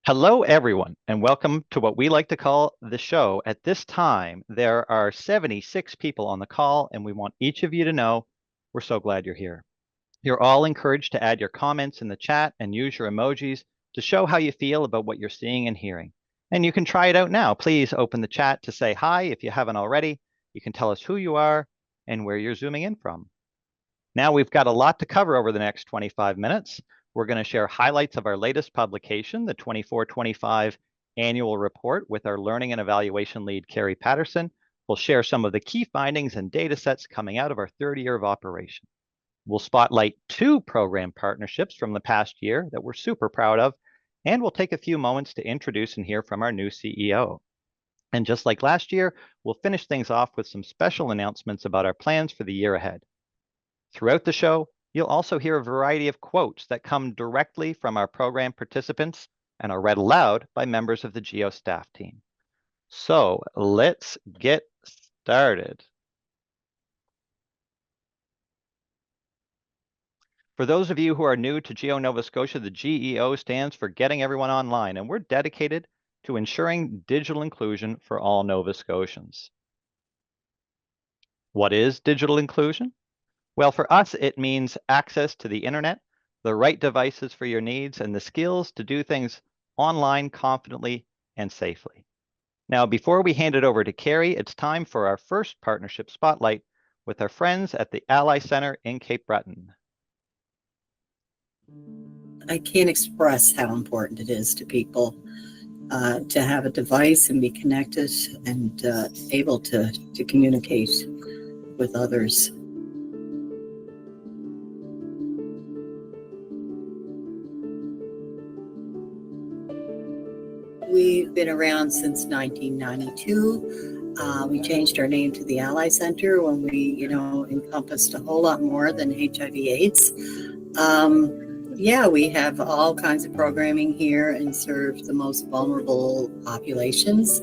Hello, everyone, and welcome to what we like to call the show. At this time, there are 76 people on the call, and we want each of you to know we're so glad you're here. You're all encouraged to add your comments in the chat and use your emojis to show how you feel about what you're seeing and hearing. And you can try it out now. Please open the chat to say hi if you haven't already. You can tell us who you are and where you're zooming in from. Now we've got a lot to cover over the next 25 minutes. We're going to share highlights of our latest publication, the 24-25 annual report with our learning and evaluation lead, Carrie Patterson. We'll share some of the key findings and data sets coming out of our third year of operation. We'll spotlight 2 program partnerships from the past year that we're super proud of, and we'll take a few moments to introduce and hear from our new CEO. And just like last year, we'll finish things off with some special announcements about our plans for the year ahead. Throughout the show, you'll also hear a variety of quotes that come directly from our program participants and are read aloud by members of the GEO staff team. So let's get started. For those of you who are new to GEO Nova Scotia, the GEO stands for Getting Everyone Online, and we're dedicated to ensuring digital inclusion for all Nova Scotians. What is digital inclusion? Well, for us, it means access to the internet, the right devices for your needs, and the skills to do things online confidently and safely. Now, before we hand it over to Carrie, it's time for our first partnership spotlight with our friends at the Ally Center in Cape Breton. I can't express how important it is to people to have a device and be connected and able to communicate with others. We've been around since 1992. We changed our name to the Ally Center when we, encompassed a whole lot more than HIV/AIDS. We have all kinds of programming here and serve the most vulnerable populations,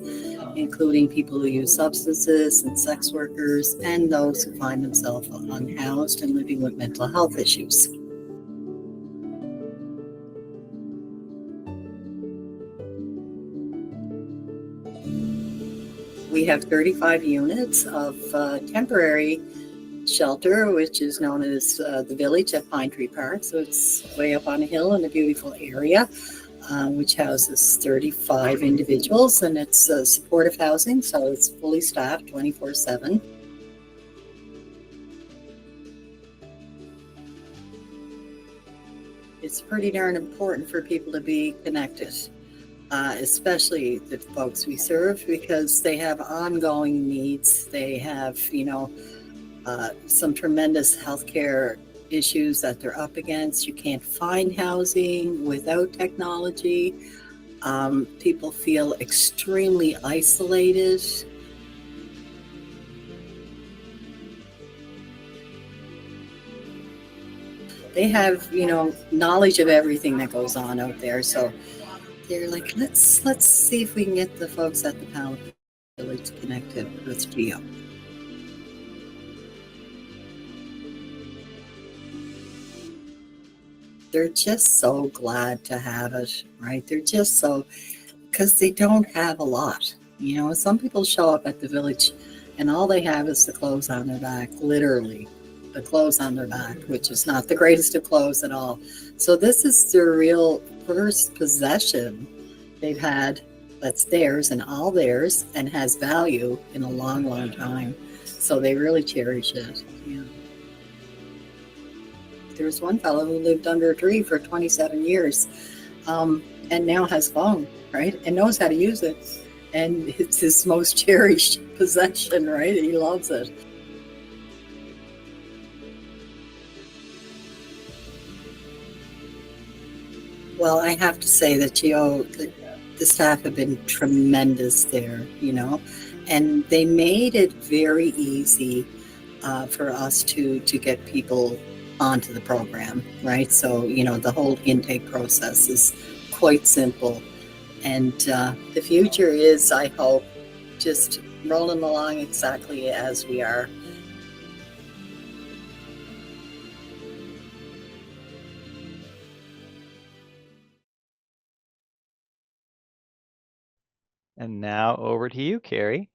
including people who use substances and sex workers and those who find themselves unhoused and living with mental health issues. We have 35 units of temporary shelter, which is known as the village at Pine Tree Park. So it's way up on a hill in a beautiful area, which houses 35 individuals, and it's supportive housing, so it's fully staffed 24/7. It's pretty darn important for people to be connected, especially the folks we serve, because they have ongoing needs. They have, some tremendous healthcare issues that they're up against. You can't find housing without technology. People feel extremely isolated. They have, knowledge of everything that goes on out there. So they're like, let's see if we can get the folks at the Power Village connected with GEO. They're just so glad to have it, right? They're just so, because they don't have a lot. Some people show up at the village and all they have is the clothes on their back, literally the clothes on their back, which is not the greatest of clothes at all. So this is their real first possession they've had that's theirs and all theirs and has value in a long, long time. So they really cherish it. Yeah. There's one fellow who lived under a tree for 27 years and now has phone, right? And knows how to use it. And it's his most cherished possession, right? He loves it. Well, I have to say that GEO, the staff have been tremendous there, and they made it very easy for us to get people onto the program, right? So, the whole intake process is quite simple. And the future is, I hope, just rolling along exactly as we are. And now over to you, Carrie.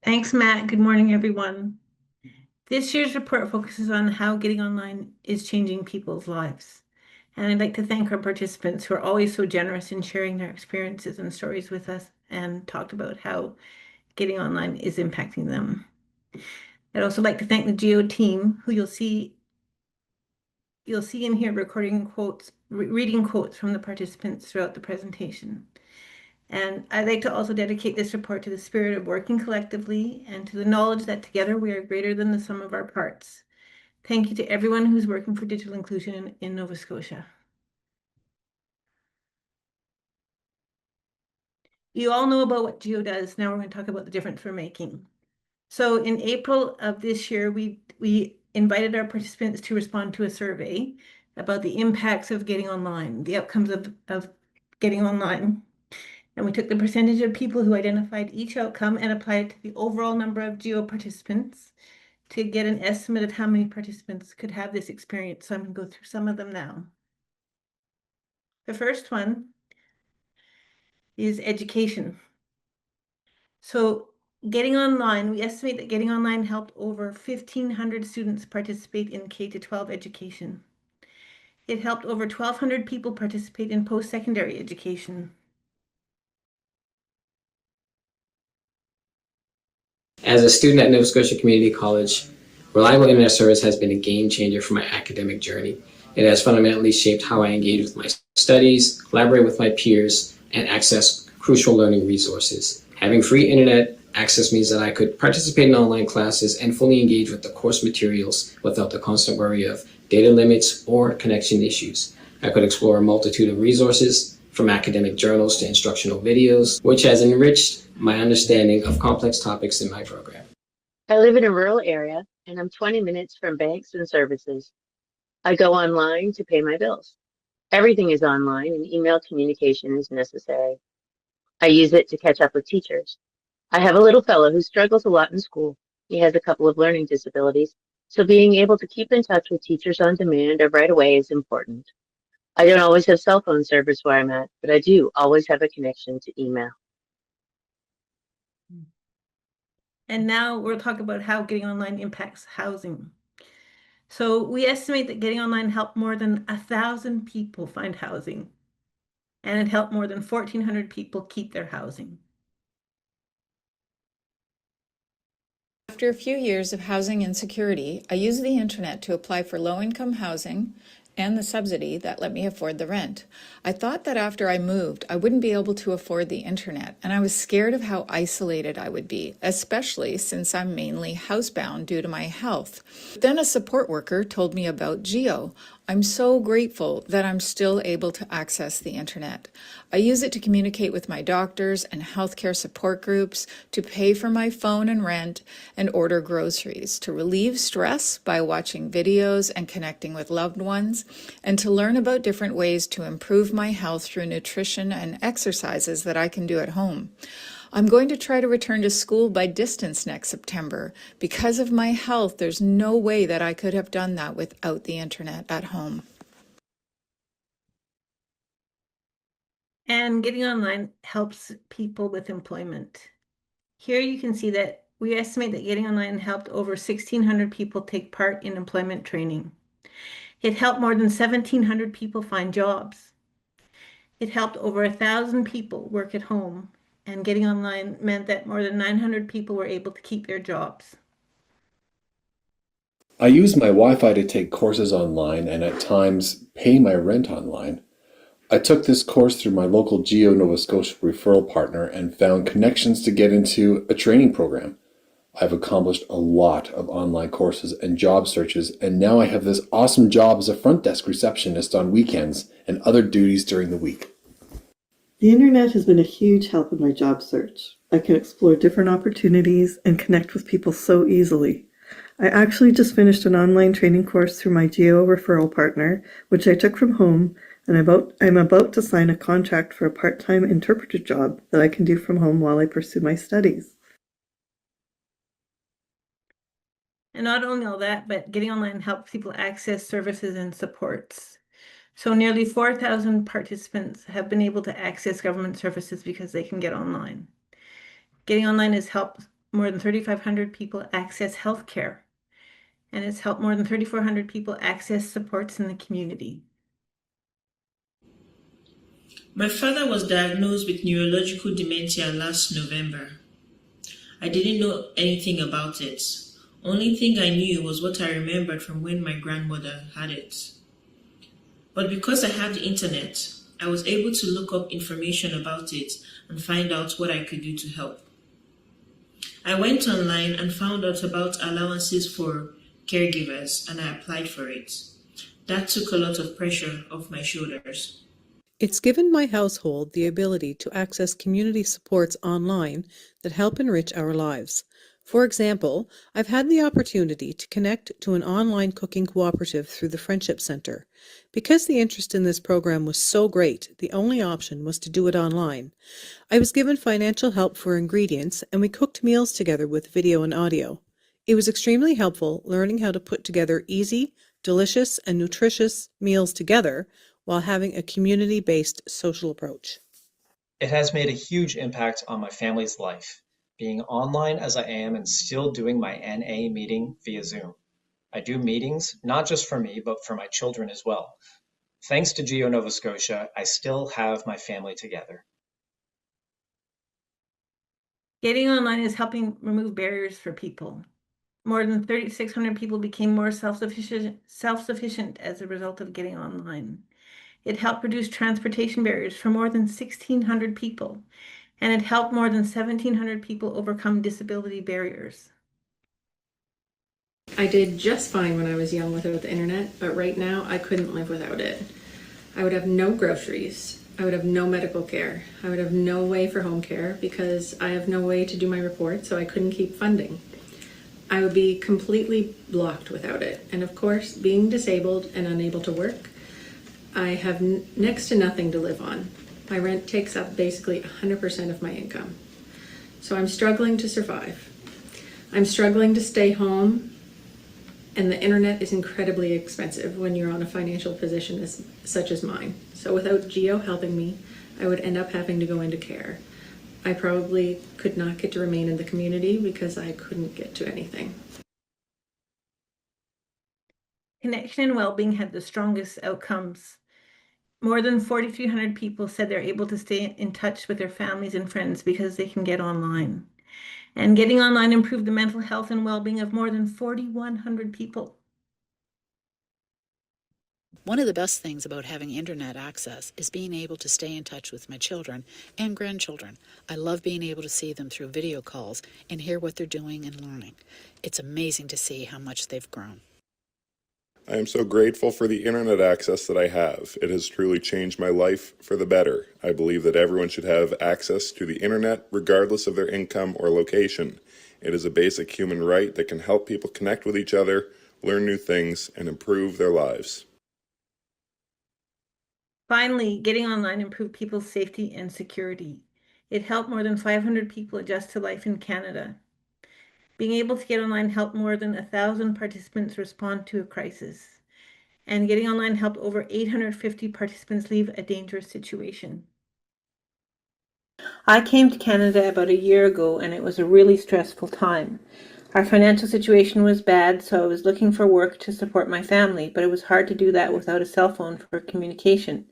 Thanks, Matt. Good morning, everyone. This year's report focuses on how getting online is changing people's lives. And I'd like to thank our participants who are always so generous in sharing their experiences and stories with us and talked about how getting online is impacting them. I'd also like to thank the GEO team, who you'll see in here recording quotes, reading quotes from the participants throughout the presentation. And I'd like to also dedicate this report to the spirit of working collectively and to the knowledge that together we are greater than the sum of our parts. Thank you to everyone who's working for digital inclusion in Nova Scotia. You all know about what GEO does. Now we're going to talk about the difference we're making. So in April of this year, we invited our participants to respond to a survey about the impacts of getting online, the outcomes of getting online. And we took the percentage of people who identified each outcome and applied it to the overall number of GEO participants to get an estimate of how many participants could have this experience. So I'm going to go through some of them now. The first one is education. So getting online, we estimate that getting online helped over 1,500 students participate in K-12 education. It helped over 1,200 people participate in post-secondary education. As a student at Nova Scotia Community College, reliable internet service has been a game changer for my academic journey. It has fundamentally shaped how I engage with my studies, collaborate with my peers, and access crucial learning resources. Having free internet access means that I could participate in online classes and fully engage with the course materials without the constant worry of data limits or connection issues. I could explore a multitude of resources, from academic journals to instructional videos, which has enriched my understanding of complex topics in my program. I live in a rural area and I'm 20 minutes from banks and services. I go online to pay my bills. Everything is online and email communication is necessary. I use it to catch up with teachers. I have a little fellow who struggles a lot in school. He has a couple of learning disabilities, so being able to keep in touch with teachers on demand or right away is important. I don't always have cell phone service where I'm at, but I do always have a connection to email. And now we'll talk about how getting online impacts housing. So we estimate that getting online helped more than 1,000 people find housing, and it helped more than 1,400 people keep their housing. After a few years of housing insecurity, I used the internet to apply for low-income housing and the subsidy that let me afford the rent. I thought that after I moved, I wouldn't be able to afford the internet, and I was scared of how isolated I would be, especially since I'm mainly housebound due to my health. Then a support worker told me about GEO. I'm so grateful that I'm still able to access the internet. I use it to communicate with my doctors and healthcare support groups, to pay for my phone and rent, and order groceries, to relieve stress by watching videos and connecting with loved ones, and to learn about different ways to improve my health through nutrition and exercises that I can do at home. I'm going to try to return to school by distance next September. Because of my health, there's no way that I could have done that without the internet at home. And getting online helps people with employment. Here you can see that we estimate that getting online helped over 1,600 people take part in employment training. It helped more than 1,700 people find jobs. It helped over 1,000 people work at home, and getting online meant that more than 900 people were able to keep their jobs. I use my Wi-Fi to take courses online and at times pay my rent online. I took this course through my local GEO Nova Scotia referral partner and found connections to get into a training program. I've accomplished a lot of online courses and job searches, and now I have this awesome job as a front desk receptionist on weekends and other duties during the week. The internet has been a huge help in my job search. I can explore different opportunities and connect with people so easily. I actually just finished an online training course through my GEO referral partner, which I took from home, and I'm about to sign a contract for a part-time interpreter job that I can do from home while I pursue my studies. And not only all that, but getting online helps people access services and supports. So nearly 4,000 participants have been able to access government services because they can get online. Getting online has helped more than 3,500 people access healthcare, and it's helped more than 3,400 people access supports in the community. My father was diagnosed with neurological dementia last November. I didn't know anything about it. Only thing I knew was what I remembered from when my grandmother had it. But because I had the internet, I was able to look up information about it and find out what I could do to help. I went online and found out about allowances for caregivers, and I applied for it. That took a lot of pressure off my shoulders. It's given my household the ability to access community supports online that help enrich our lives. For example, I've had the opportunity to connect to an online cooking cooperative through the Friendship Centre. Because the interest in this program was so great, the only option was to do it online. I was given financial help for ingredients, and we cooked meals together with video and audio. It was extremely helpful learning how to put together easy, delicious, and nutritious meals together while having a community-based social approach. It has made a huge impact on my family's life, being online as I am and still doing my NA meeting via Zoom. I do meetings, not just for me, but for my children as well. Thanks to GEO Nova Scotia, I still have my family together. Getting online is helping remove barriers for people. More than 3,600 people became more self-sufficient as a result of getting online. It helped reduce transportation barriers for more than 1,600 people, and it helped more than 1,700 people overcome disability barriers. I did just fine when I was young without the internet, but right now I couldn't live without it. I would have no groceries. I would have no medical care. I would have no way for home care because I have no way to do my report, so I couldn't keep funding. I would be completely blocked without it. And of course, being disabled and unable to work, I have next to nothing to live on. My rent takes up basically 100% of my income. So I'm struggling to survive. I'm struggling to stay home, and the internet is incredibly expensive when you're on a financial position such as mine. So without GEO helping me, I would end up having to go into care. I probably could not get to remain in the community because I couldn't get to anything. Connection and well-being had the strongest outcomes. More than 4,300 people said they're able to stay in touch with their families and friends because they can get online. And getting online improved the mental health and well-being of more than 4,100 people. One of the best things about having internet access is being able to stay in touch with my children and grandchildren. I love being able to see them through video calls and hear what they're doing and learning. It's amazing to see how much they've grown. I am so grateful for the internet access that I have. It has truly changed my life for the better. I believe that everyone should have access to the internet regardless of their income or location. It is a basic human right that can help people connect with each other, learn new things, and improve their lives. Finally, getting online improved people's safety and security. It helped more than 500 people adjust to life in Canada. Being able to get online helped more than 1,000 participants respond to a crisis. And getting online helped over 850 participants leave a dangerous situation. I came to Canada about a year ago, and it was a really stressful time. Our financial situation was bad, so I was looking for work to support my family, but it was hard to do that without a cell phone for communication.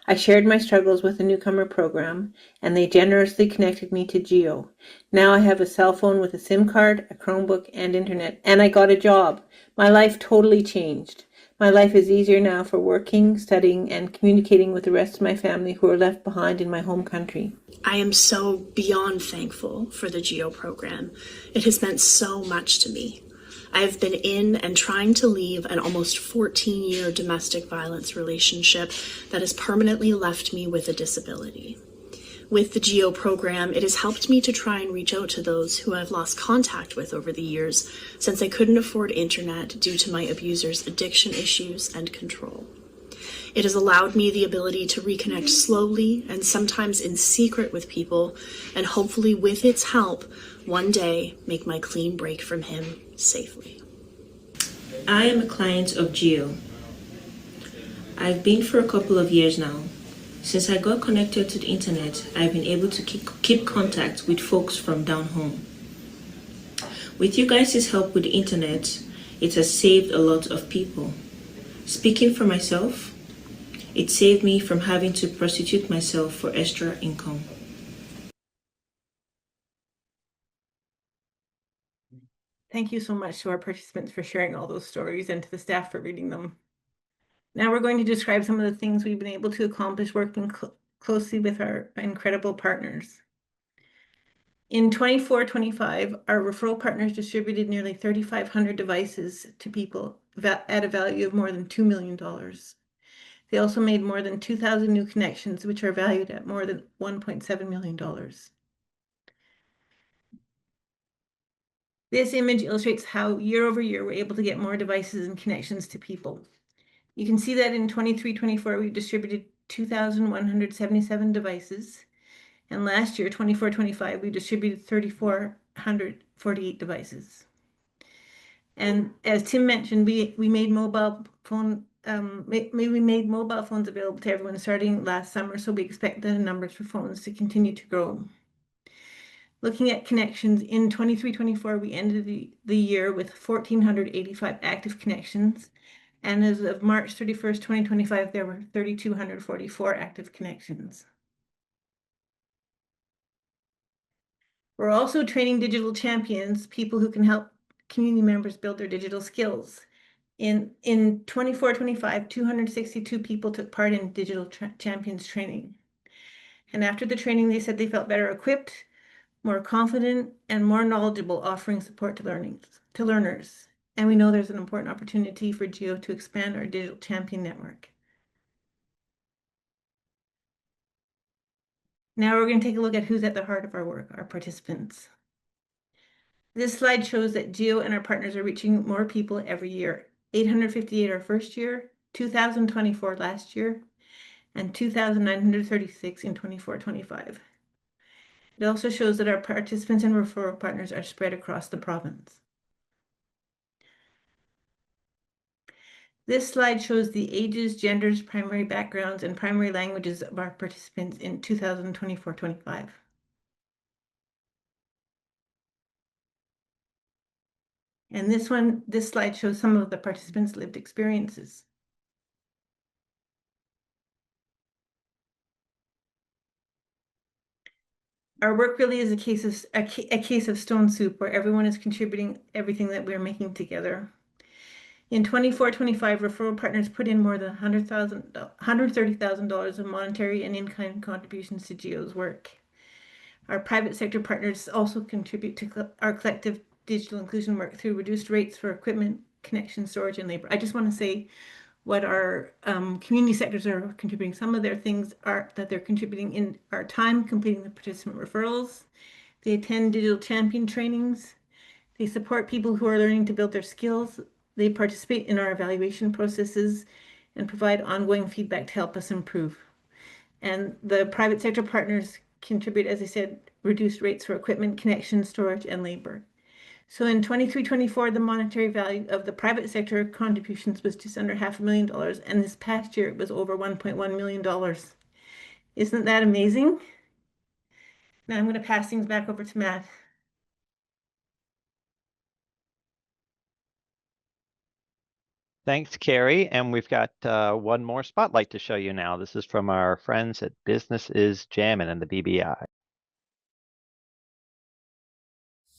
I shared my struggles with the newcomer program, and they generously connected me to GEO. Now I have a cell phone with a SIM card, a Chromebook, and internet, and I got a job. My life totally changed. My life is easier now for working, studying, and communicating with the rest of my family who are left behind in my home country. I am so beyond thankful for the GEO program. It has meant so much to me. I have been in and trying to leave an almost 14-year domestic violence relationship that has permanently left me with a disability. With the GEO program, it has helped me to try and reach out to those who I've lost contact with over the years since I couldn't afford internet due to my abuser's addiction issues and control. It has allowed me the ability to reconnect slowly and sometimes in secret with people, and hopefully with its help, one day make my clean break from him safely. I am a client of GEO. I've been for a couple of years now. Since I got connected to the internet, I've been able to keep contact with folks from down home. With you guys' help with the internet, it has saved a lot of people. Speaking for myself, it saved me from having to prostitute myself for extra income. Thank you so much to our participants for sharing all those stories and to the staff for reading them. Now we're going to describe some of the things we've been able to accomplish working closely with our incredible partners. In 24-25, our referral partners distributed nearly 3,500 devices to people at a value of more than $2 million. They also made more than 2,000 new connections, which are valued at more than $1.7 million. This image illustrates how year over year we're able to get more devices and connections to people. You can see that in 23-24, we distributed 2,177 devices. And last year, 24-25, we distributed 3,448 devices. And as Tim mentioned, we made mobile phones available to everyone starting last summer, so we expect the numbers for phones to continue to grow. Looking at connections, in 23-24, we ended the year with 1,485 active connections. And as of March 31st, 2025, there were 3,244 active connections. We're also training digital champions, people who can help community members build their digital skills. In 24-25, 262 people took part in digital champions training. And after the training, they said they felt better equipped, more confident, and more knowledgeable offering support to learners. And we know there's an important opportunity for GEO to expand our digital champion network. Now we're going to take a look at who's at the heart of our work, our participants. This slide shows that GEO and our partners are reaching more people every year. 858 our first year, 2,024 last year, and 2,936 in 24-25. It also shows that our participants and referral partners are spread across the province. This slide shows the ages, genders, primary backgrounds, and primary languages of our participants in 2024-25. And this slide shows some of the participants' lived experiences. Our work really is a case of stone soup, where everyone is contributing everything that we're making together. In 24-25, referral partners put in more than $130,000 of monetary and in-kind contributions to GEO's work. Our private sector partners also contribute to our collective digital inclusion work through reduced rates for equipment, connection, storage, and labor. I just want to say what our community sectors are contributing. Some of their things are that they're contributing in our time completing the participant referrals. They attend digital champion trainings. They support people who are learning to build their skills. They participate in our evaluation processes and provide ongoing feedback to help us improve. And the private sector partners contribute, as I said, reduced rates for equipment, connection, storage, and labor. So in 23-24, the monetary value of the private sector contributions was just under $500,000, and this past year it was over $1.1 million. Isn't that amazing? Now I'm going to pass things back over to Matt. Thanks, Carrie. And we've got one more spotlight to show you now. This is from our friends at Business is Jammin' and the BBI.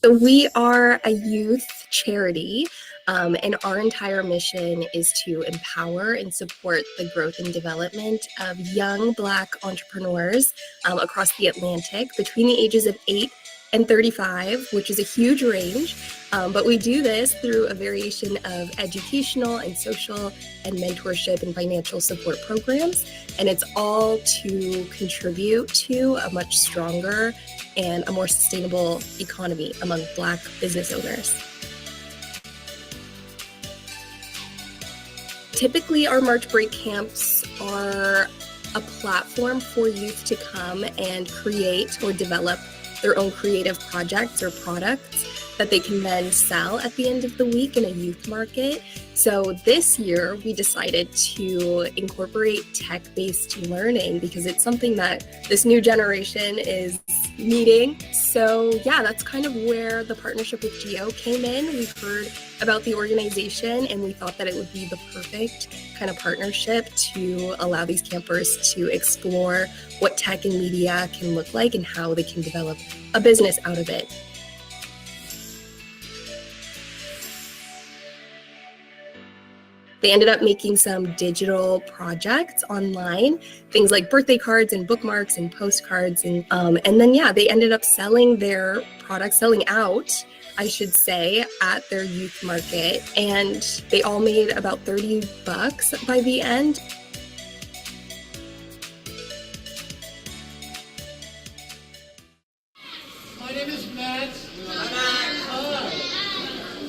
So we are a youth charity, and our entire mission is to empower and support the growth and development of young Black entrepreneurs across the Atlantic between the ages of 8 and 35, which is a huge range. But we do this through a variation of educational and social and mentorship and financial support programs. And it's all to contribute to a much stronger and a more sustainable economy among Black business owners. Typically, our March break camps are a platform for youth to come and create or develop their own creative projects or products that they can then sell at the end of the week in a youth market. So this year we decided to incorporate tech-based learning because it's something that this new generation is needing. So yeah, that's kind of where the partnership with GEO came in. We heard about the organization and we thought that it would be the perfect kind of partnership to allow these campers to explore what tech and media can look like and how they can develop a business out of it. They ended up making some digital projects online, things like birthday cards and bookmarks and postcards. And then, yeah, they ended up selling their products, selling out, I should say, at their youth market. And they all made about $30 by the end. My name is Matt. Hi.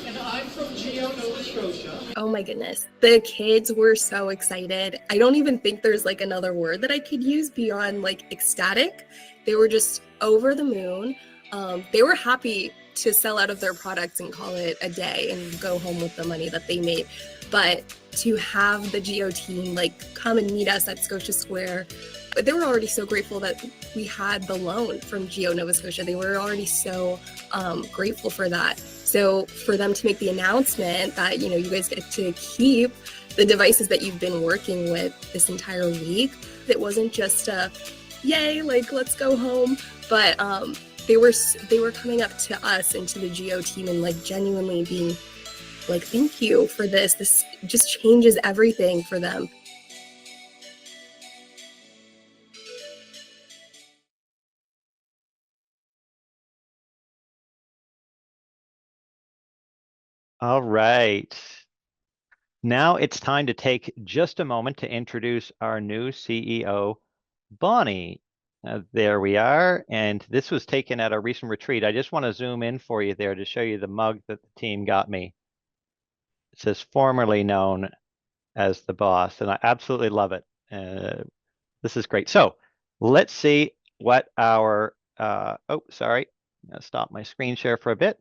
And I'm from GEO Nova Scotia. Oh my goodness. The kids were so excited. I don't even think there's like another word that I could use beyond like ecstatic. They were just over the moon. They were happy to sell out of their products and call it a day and go home with the money that they made. But to have the GEO team like come and meet us at Scotia Square, they were already so grateful that we had the loan from GEO Nova Scotia. They were already so grateful for that. So for them to make the announcement that, you know, you guys get to keep the devices that you've been working with this entire week, it wasn't just a, yay, like, let's go home, but they were coming up to us and to the GEO team and like genuinely being like, thank you for this. This just changes everything for them. All right. Now it's time to take just a moment to introduce our new CEO, Bonnie. There we are. And this was taken at a recent retreat. I just want to zoom in for you there to show you the mug that the team got me. It says formerly known as the boss, and I absolutely love it. This is great. So let's see what our, oh, sorry. I'm going to stop my screen share for a bit.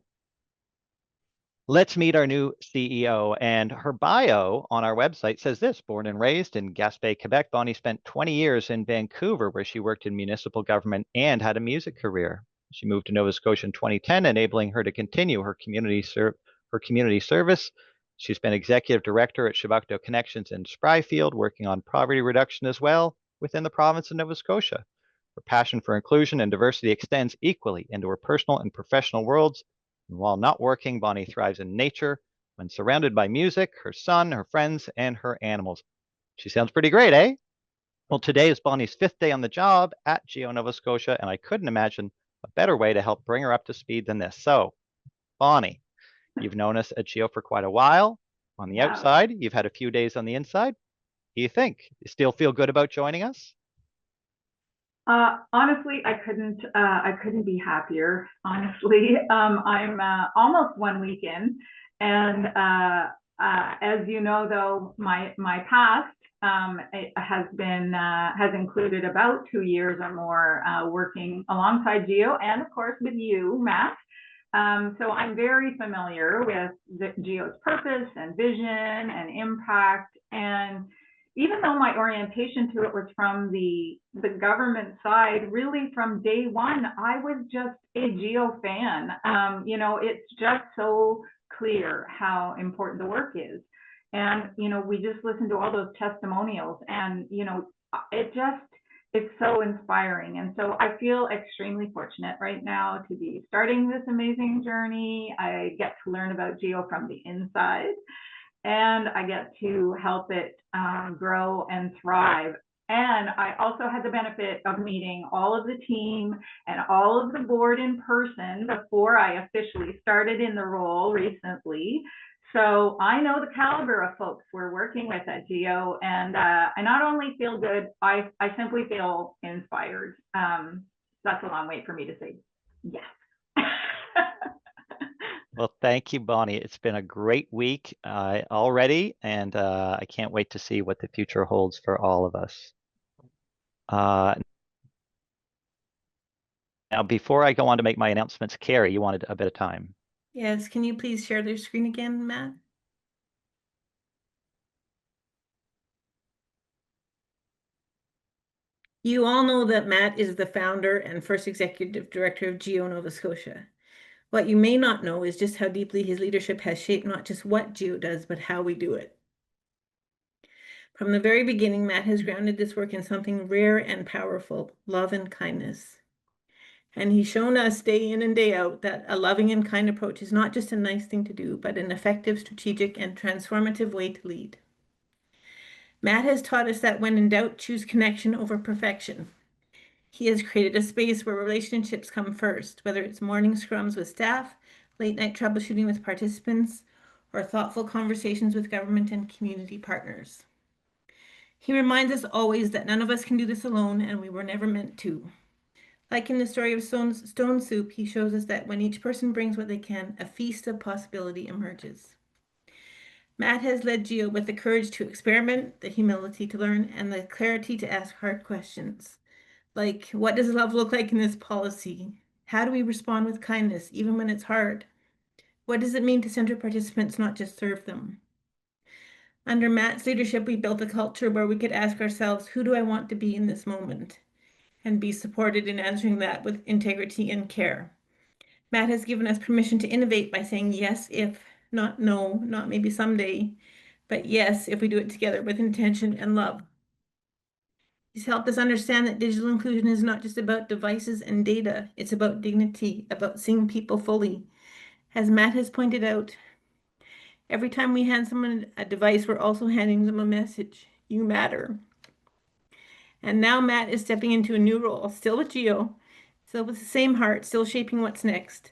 Let's meet our new CEO, and her bio on our website says this: born and raised in Gaspé, Quebec, Bonnie spent 20 years in Vancouver where she worked in municipal government and had a music career. She moved to Nova Scotia in 2010, enabling her to continue her community service. She's been executive director at Chebucto Connections in Spryfield, working on poverty reduction as well within the province of Nova Scotia. Her passion for inclusion and diversity extends equally into her personal and professional worlds. And while not working, Bonnie thrives in nature when surrounded by music, her son, her friends, and her animals. She sounds pretty great, eh? Well, today is Bonnie's 5th day on the job at GEO Nova Scotia, and I couldn't imagine a better way to help bring her up to speed than this. So, Bonnie, you've known us at GEO for quite a while. On the outside, you've had a few days on the inside. What do you think? You still feel good about joining us? Honestly, I couldn't be happier. Honestly, I'm almost 1 week in, and as you know, though, my past it has included about 2 years or more working alongside GEO and of course with you, Matt. So I'm very familiar with GEO's purpose and vision and impact, and even though my orientation to it was from the government side, really from day one, I was just a GEO fan. You know, it's just so clear how important the work is. And, you know, we just listened to all those testimonials and, you know, it's so inspiring. And so I feel extremely fortunate right now to be starting this amazing journey. I get to learn about GEO from the inside, and I get to help it grow and thrive. And I also had the benefit of meeting all of the team and all of the board in person before I officially started in the role recently. So I know the caliber of folks we're working with at GEO, and I not only feel good, I simply feel inspired. That's a long way for me to say yes. Well, thank you, Bonnie. It's been a great week already, and I can't wait to see what the future holds for all of us. Now, before I go on to make my announcements, Carrie, you wanted a bit of time. Yes, can you please share their screen again, Matt? You all know that Matt is the founder and first executive director of GEO Nova Scotia. What you may not know is just how deeply his leadership has shaped not just what GEO does, but how we do it. From the very beginning, Matt has grounded this work in something rare and powerful, love and kindness. And he's shown us day in and day out that a loving and kind approach is not just a nice thing to do, but an effective, strategic, and transformative way to lead. Matt has taught us that when in doubt, choose connection over perfection. He has created a space where relationships come first, whether it's morning scrums with staff, late night troubleshooting with participants, or thoughtful conversations with government and community partners. He reminds us always that none of us can do this alone, and we were never meant to. Like in the story of Stone Soup, he shows us that when each person brings what they can, a feast of possibility emerges. Matt has led GEO with the courage to experiment, the humility to learn, and the clarity to ask hard questions. Like, what does love look like in this policy? How do we respond with kindness, even when it's hard? What does it mean to center participants, not just serve them? Under Matt's leadership, we built a culture where we could ask ourselves, who do I want to be in this moment? And be supported in answering that with integrity and care. Matt has given us permission to innovate by saying yes if, not no, not maybe someday, but yes if we do it together with intention and love. He's helped us understand that digital inclusion is not just about devices and data, it's about dignity, about seeing people fully. As Matt has pointed out, every time we hand someone a device, we're also handing them a message. You matter. And now Matt is stepping into a new role, still with GEO, still with the same heart, still shaping what's next.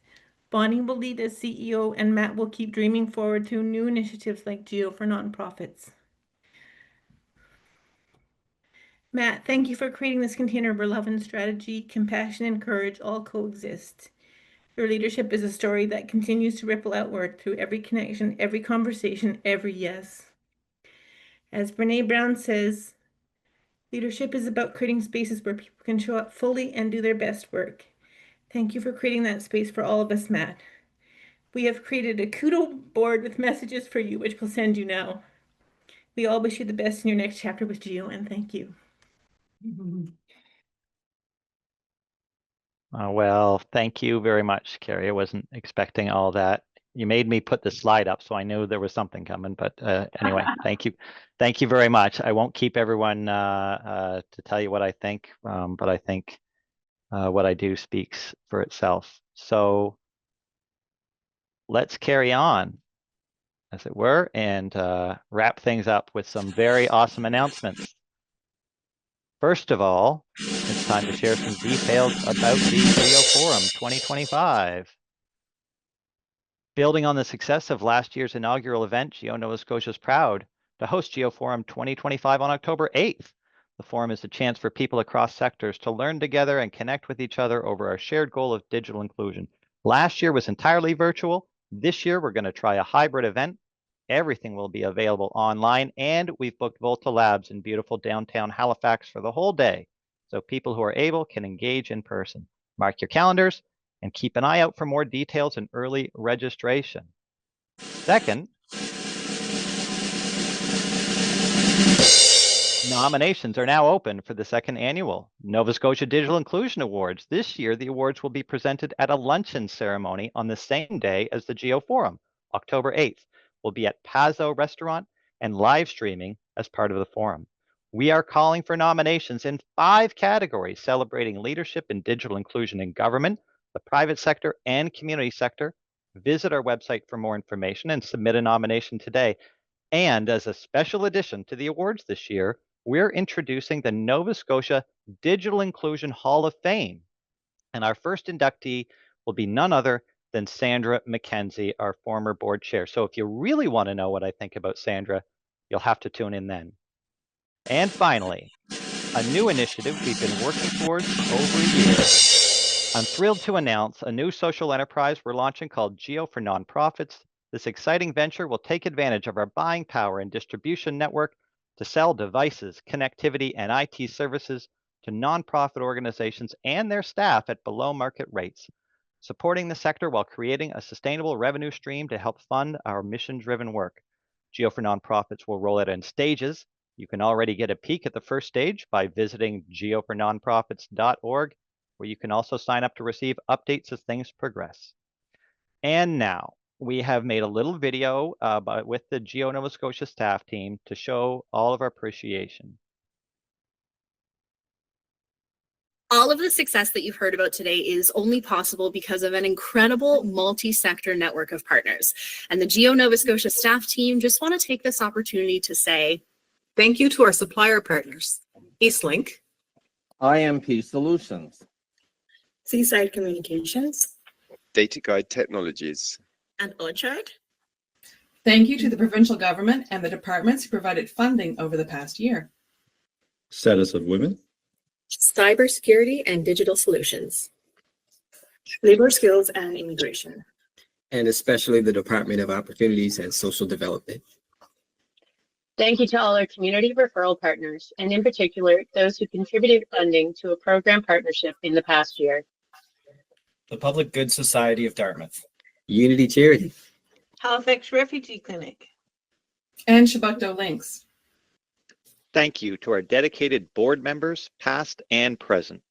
Bonnie will lead as CEO, and Matt will keep dreaming forward through new initiatives like GEO for nonprofits. Matt, thank you for creating this container where love and strategy, compassion and courage all coexist. Your leadership is a story that continues to ripple outward through every connection, every conversation, every yes. As Brene Brown says, leadership is about creating spaces where people can show up fully and do their best work. Thank you for creating that space for all of us, Matt. We have created a kudo board with messages for you, which we'll send you now. We all wish you the best in your next chapter with GEO, and thank you. Well, thank you very much, Carrie. I wasn't expecting all that. You made me put the slide up, so I knew there was something coming. But anyway, thank you. Thank you very much. I won't keep everyone to tell you what I think, but I think what I do speaks for itself. So let's carry on, as it were, and wrap things up with some very awesome announcements. First of all, it's time to share some details about the GEO Forum 2025. Building on the success of last year's inaugural event, GEO Nova Scotia is proud to host GEO Forum 2025 on October 8th. The forum is a chance for people across sectors to learn together and connect with each other over our shared goal of digital inclusion. Last year was entirely virtual. This year, we're going to try a hybrid event. Everything will be available online, and we've booked Volta Labs in beautiful downtown Halifax for the whole day, so people who are able can engage in person. Mark your calendars and keep an eye out for more details and early registration. Second, nominations are now open for the second annual Nova Scotia Digital Inclusion Awards. This year, the awards will be presented at a luncheon ceremony on the same day as the GEO Forum, October 8th. We'll be at Pazzo Restaurant and live streaming as part of the forum. We are calling for nominations in 5 categories celebrating leadership in digital inclusion in government, the private sector, and community sector. Visit our website for more information and submit a nomination today. And as a special addition to the awards this year, we're introducing the Nova Scotia Digital Inclusion Hall of Fame. And our first inductee will be none other than Sandra McKenzie, our former board chair. So if you really want to know what I think about Sandra, you'll have to tune in then. And finally, a new initiative we've been working towards over a year. I'm thrilled to announce a new social enterprise we're launching called GEO for Nonprofits. This exciting venture will take advantage of our buying power and distribution network to sell devices, connectivity, and IT services to nonprofit organizations and their staff at below market rates, supporting the sector while creating a sustainable revenue stream to help fund our mission-driven work. GEO for Nonprofits will roll out in stages You can already get a peek at the first stage by visiting geofornonprofits.org, where you can also sign up to receive updates as things progress. And now we have made a little video with the GEO Nova Scotia staff team to show all of our appreciation. All of the success that you've heard about today is only possible because of an incredible multi-sector network of partners. And the GEO Nova Scotia staff team just want to take this opportunity to say thank you to our supplier partners, Eastlink, IMP Solutions, Seaside Communications, Data Guide Technologies, and Orchard. Thank you to the provincial government and the departments who provided funding over the past year. Status of Women, Cybersecurity and Digital Solutions, Labor Skills and Immigration, and especially the Department of Opportunities and Social Development. Thank you to all our community referral partners, and in particular, those who contributed funding to a program partnership in the past year. The Public Good Society of Dartmouth, Unity Charity, Halifax Refugee Clinic, and Shabukdo Links. Thank you to our dedicated board members, past and present.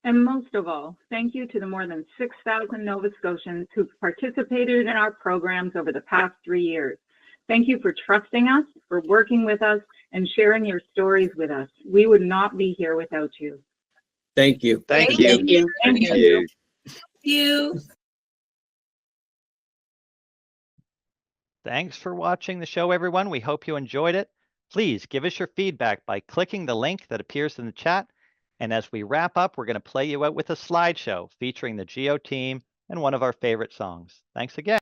And most of all, thank you to the more than 6,000 Nova Scotians who've participated in our programs over the past 3 years. Thank you for trusting us, for working with us, and sharing your stories with us. We would not be here without you. Thank you. Thank you. Thank you. Thank you. you. Thanks for watching the show, everyone. We hope you enjoyed it. Please give us your feedback by clicking the link that appears in the chat. And as we wrap up, we're going to play you out with a slideshow featuring the GEO team and one of our favorite songs. Thanks again.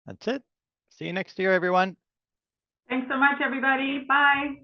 That's it. See you next year, everyone. Thanks so much, everybody. Bye.